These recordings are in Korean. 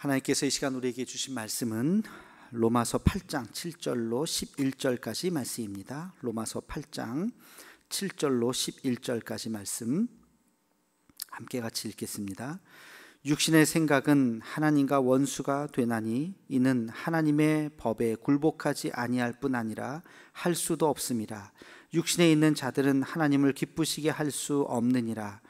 하나님께서 이 시간 우리에게 주신 말씀은 로마서 8장 7절로 11절까지 말씀입니다. 로마서 8장 7절로 11절까지 말씀 함께 같이 읽겠습니다. 육신의 생각은 하나님과 원수가 되나니 이는 하나님의 법에 굴복하지 아니할 뿐 아니라 할 수도 없음이라. 육신에 있는 자들은 하나님을 기쁘시게 할 수 없느니라.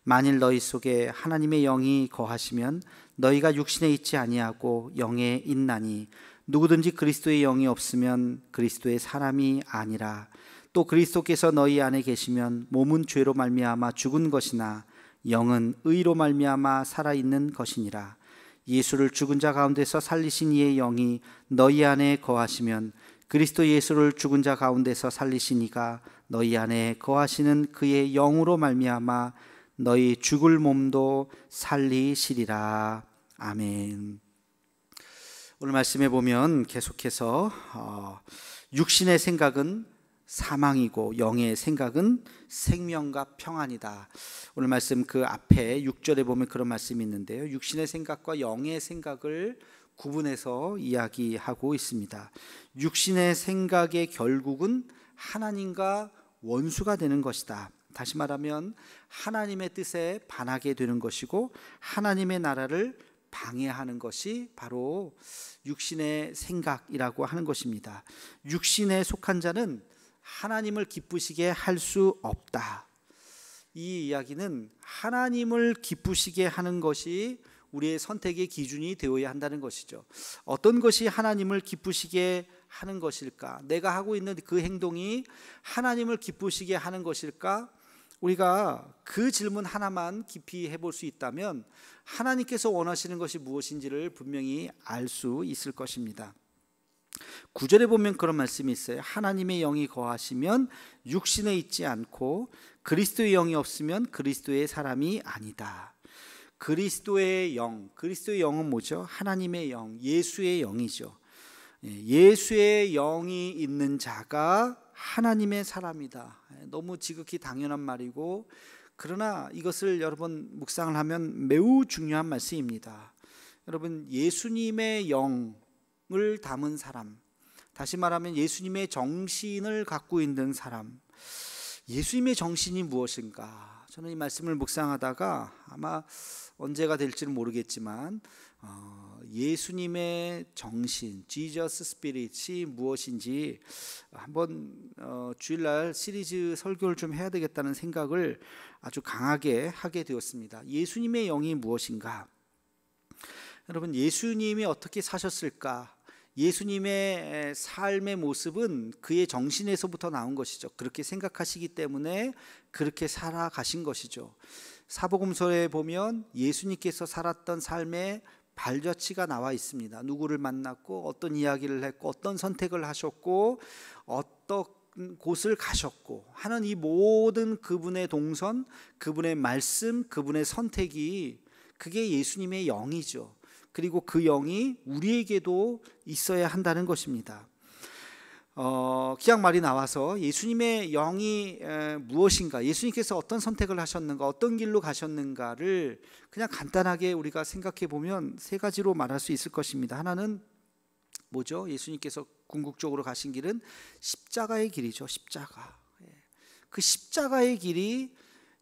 만일 너희 속에 하나님의 영이 거하시면 너희가 육신에 있지 아니하고 영에 있나니 누구든지 그리스도의 영이 없으면 그리스도의 사람이 아니라. 또 그리스도께서 너희 안에 계시면 몸은 죄로 말미암아 죽은 것이나 영은 의로 말미암아 살아있는 것이니라. 예수를 죽은 자 가운데서 살리신 이의 영이 너희 안에 거하시면 그리스도 예수를 죽은 자 가운데서 살리신 이가 너희 안에 거하시는 그의 영으로 말미암아 너희 죽을 몸도 살리시리라. 아멘. 오늘 말씀에 보면 계속해서 육신의 생각은 사망이고 영의 생각은 생명과 평안이다. 오늘 말씀 그 앞에 6절에 보면 그런 말씀이 있는데요, 육신의 생각과 영의 생각을 구분해서 이야기하고 있습니다. 육신의 생각의 결국은 하나님과 원수가 되는 것이다. 다시 말하면 하나님의 뜻에 반하게 되는 것이고 하나님의 나라를 방해하는 것이 바로 육신의 생각이라고 하는 것입니다. 육신에 속한 자는 하나님을 기쁘시게 할 수 없다. 이 이야기는 하나님을 기쁘시게 하는 것이 우리의 선택의 기준이 되어야 한다는 것이죠. 어떤 것이 하나님을 기쁘시게 하는 것일까? 내가 하고 있는 그 행동이 하나님을 기쁘시게 하는 것일까? 우리가 그 질문 하나만 깊이 해볼 수 있다면 하나님께서 원하시는 것이 무엇인지를 분명히 알 수 있을 것입니다. 9절에 보면 그런 말씀이 있어요. 하나님의 영이 거하시면 육신에 있지 않고 그리스도의 영이 없으면 그리스도의 사람이 아니다. 그리스도의 영은 뭐죠? 하나님의 영, 예수의 영이죠. 예수의 영이 있는 자가 하나님의 사람이다. 너무 지극히 당연한 말이고, 그러나 이것을 여러분 묵상을 하면 매우 중요한 말씀입니다. 여러분, 예수님의 영을 담은 사람, 다시 말하면 예수님의 정신을 갖고 있는 사람, 예수님의 정신이 무엇인가? 저는 이 말씀을 묵상하다가 아마 언제가 될지는 모르겠지만 예수님의 정신, Jesus Spirit이 무엇인지 한번 주일날 시리즈 설교를 좀 해야 되겠다는 생각을 아주 강하게 하게 되었습니다. 예수님의 영이 무엇인가? 여러분, 예수님이 어떻게 사셨을까? 예수님의 삶의 모습은 그의 정신에서부터 나온 것이죠. 그렇게 생각하시기 때문에 그렇게 살아가신 것이죠. 사복음서에 보면 예수님께서 살았던 삶의 발자취가 나와 있습니다. 누구를 만났고 어떤 이야기를 했고 어떤 선택을 하셨고 어떤 곳을 가셨고 하는 이 모든 그분의 동선, 그분의 말씀, 그분의 선택이 그게 예수님의 영이죠. 그리고 그 영이 우리에게도 있어야 한다는 것입니다. 기약 말이 나와서 예수님의 영이 무엇인가, 예수님께서 어떤 선택을 하셨는가, 어떤 길로 가셨는가를 그냥 간단하게 우리가 생각해 보면 세 가지로 말할 수 있을 것입니다. 하나는 뭐죠? 예수님께서 궁극적으로 가신 길은 십자가의 길이죠. 십자가. 그 십자가의 길이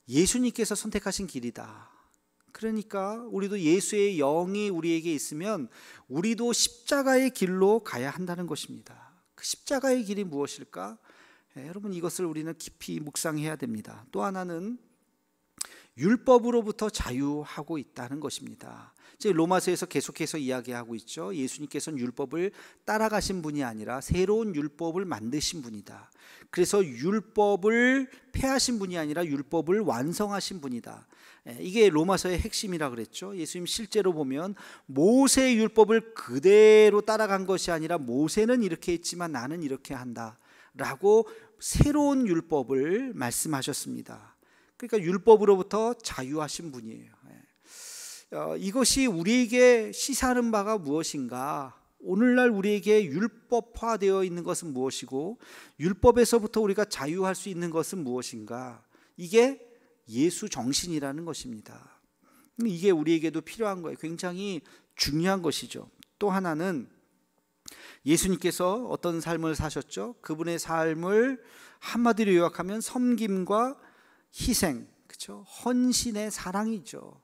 예수님께서 선택하신 길이다. 그러니까 우리도 예수의 영이 우리에게 있으면 우리도 십자가의 길로 가야 한다는 것입니다. 그 십자가의 길이 무엇일까? 여러분, 이것을 우리는 깊이 묵상해야 됩니다. 또 하나는 율법으로부터 자유하고 있다는 것입니다. 로마서에서 계속해서 이야기하고 있죠. 예수님께서는 율법을 따라가신 분이 아니라 새로운 율법을 만드신 분이다. 그래서 율법을 폐하신 분이 아니라 율법을 완성하신 분이다. 이게 로마서의 핵심이라 그랬죠. 예수님 실제로 보면 모세의 율법을 그대로 따라간 것이 아니라 모세는 이렇게 했지만 나는 이렇게 한다 라고 새로운 율법을 말씀하셨습니다. 그러니까 율법으로부터 자유하신 분이에요. 이것이 우리에게 시사하는 바가 무엇인가? 오늘날 우리에게 율법화되어 있는 것은 무엇이고 율법에서부터 우리가 자유할 수 있는 것은 무엇인가? 이게 예수 정신이라는 것입니다. 이게 우리에게도 필요한 거예요. 굉장히 중요한 것이죠. 또 하나는 예수님께서 어떤 삶을 사셨죠? 그분의 삶을 한마디로 요약하면 섬김과 희생, 그렇죠? 헌신의 사랑이죠.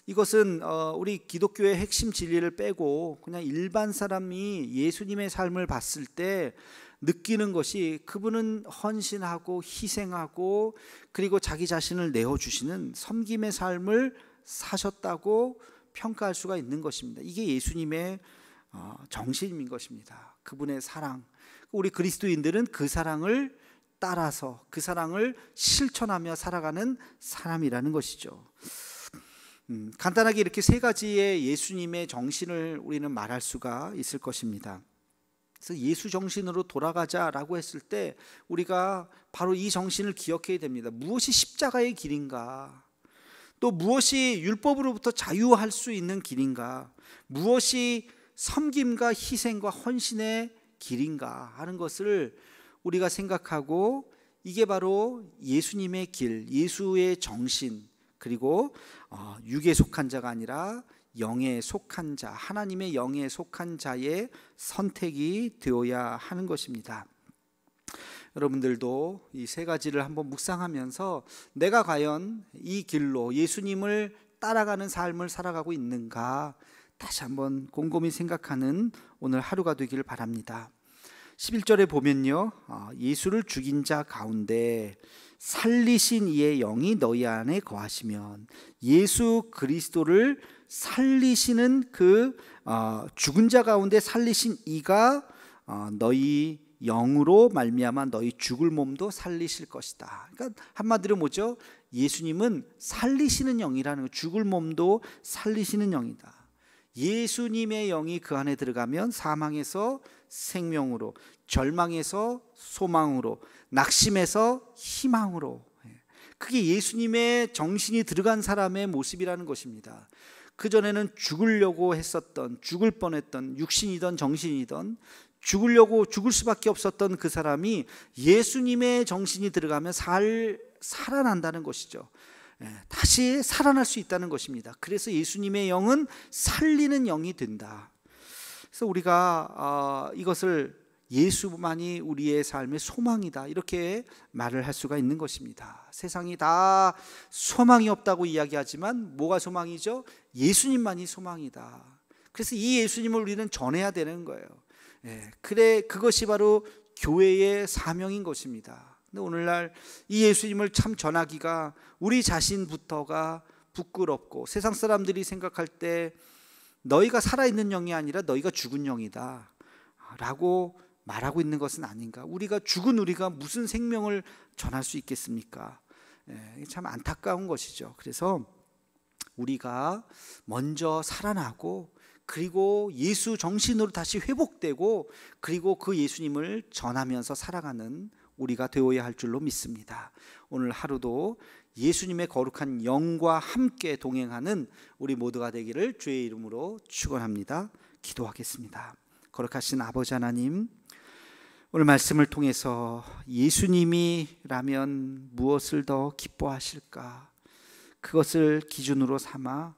이것은 우리 기독교의 핵심 진리를 빼고 그냥 일반 사람이 예수님의 삶을 봤을 때 느끼는 것이 그분은 헌신하고 희생하고 그리고 자기 자신을 내어주시는 섬김의 삶을 사셨다고 평가할 수가 있는 것입니다. 이게 예수님의 정신인 것입니다. 그분의 사랑. 우리 그리스도인들은 그 사랑을 따라서 그 사랑을 실천하며 살아가는 사람이라는 것이죠. 간단하게 이렇게 세 가지의 예수님의 정신을 우리는 말할 수가 있을 것입니다. 그래서 예수 정신으로 돌아가자라고 했을 때 우리가 바로 이 정신을 기억해야 됩니다. 무엇이 십자가의 길인가? 또 무엇이 율법으로부터 자유할 수 있는 길인가? 무엇이 섬김과 희생과 헌신의 길인가 하는 것을 우리가 생각하고 이게 바로 예수님의 길, 예수의 정신, 그리고 육에 속한 자가 아니라 영에 속한 자, 하나님의 영에 속한 자의 선택이 되어야 하는 것입니다. 여러분들도 이 세 가지를 한번 묵상하면서 내가 과연 이 길로 예수님을 따라가는 삶을 살아가고 있는가 다시 한번 곰곰이 생각하는 오늘 하루가 되기를 바랍니다. 11절에 보면요, 예수를 죽인 자 가운데 살리신 이의 영이 너희 안에 거하시면, 예수 그리스도를 살리시는 그 죽은 자 가운데 살리신 이가 너희 영으로 말미암아 너희 죽을 몸도 살리실 것이다. 그러니까 한마디로 뭐죠? 예수님은 살리시는 영이라는 거, 죽을 몸도 살리시는 영이다. 예수님의 영이 그 안에 들어가면 사망에서 생명으로, 절망에서 소망으로, 낙심에서 희망으로, 그게 예수님의 정신이 들어간 사람의 모습이라는 것입니다. 그전에는 죽으려고 했었던, 죽을 뻔했던, 육신이든 정신이든 죽으려고 죽을 수밖에 없었던 그 사람이 예수님의 정신이 들어가면 살아난다는 것이죠. 다시 살아날 수 있다는 것입니다. 그래서 예수님의 영은 살리는 영이 된다. 그래서 우리가 이것을 예수만이 우리의 삶의 소망이다, 이렇게 말을 할 수가 있는 것입니다. 세상이 다 소망이 없다고 이야기하지만 뭐가 소망이죠? 예수님만이 소망이다. 그래서 이 예수님을 우리는 전해야 되는 거예요. 그래, 그것이 바로 교회의 사명인 것입니다. 근데 오늘날 이 예수님을 참 전하기가 우리 자신부터가 부끄럽고, 세상 사람들이 생각할 때 너희가 살아있는 영이 아니라 너희가 죽은 영이다 라고 말하고 있는 것은 아닌가. 우리가 죽은 우리가 무슨 생명을 전할 수 있겠습니까? 참 안타까운 것이죠. 그래서 우리가 먼저 살아나고, 그리고 예수 정신으로 다시 회복되고, 그리고 그 예수님을 전하면서 살아가는 우리가 되어야 할 줄로 믿습니다. 오늘 하루도 예수님의 거룩한 영과 함께 동행하는 우리 모두가 되기를 주의 이름으로 축원합니다. 기도하겠습니다. 거룩하신 아버지 하나님, 오늘 말씀을 통해서 예수님이라면 무엇을 더 기뻐하실까, 그것을 기준으로 삼아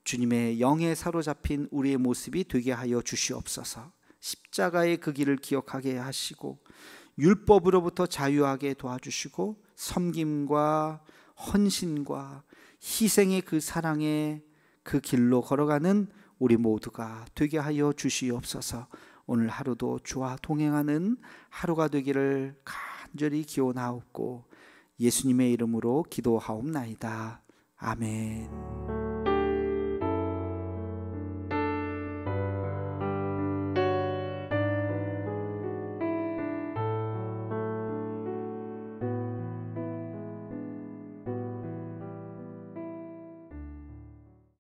주님의 영에 사로잡힌 우리의 모습이 되게 하여 주시옵소서. 십자가의 그 길을 기억하게 하시고, 율법으로부터 자유하게 도와주시고, 섬김과 헌신과 희생의 그 사랑의 그 길로 걸어가는 우리 모두가 되게 하여 주시옵소서. 오늘 하루도 주와 동행하는 하루가 되기를 간절히 기원하옵고 예수님의 이름으로 기도하옵나이다. 아멘.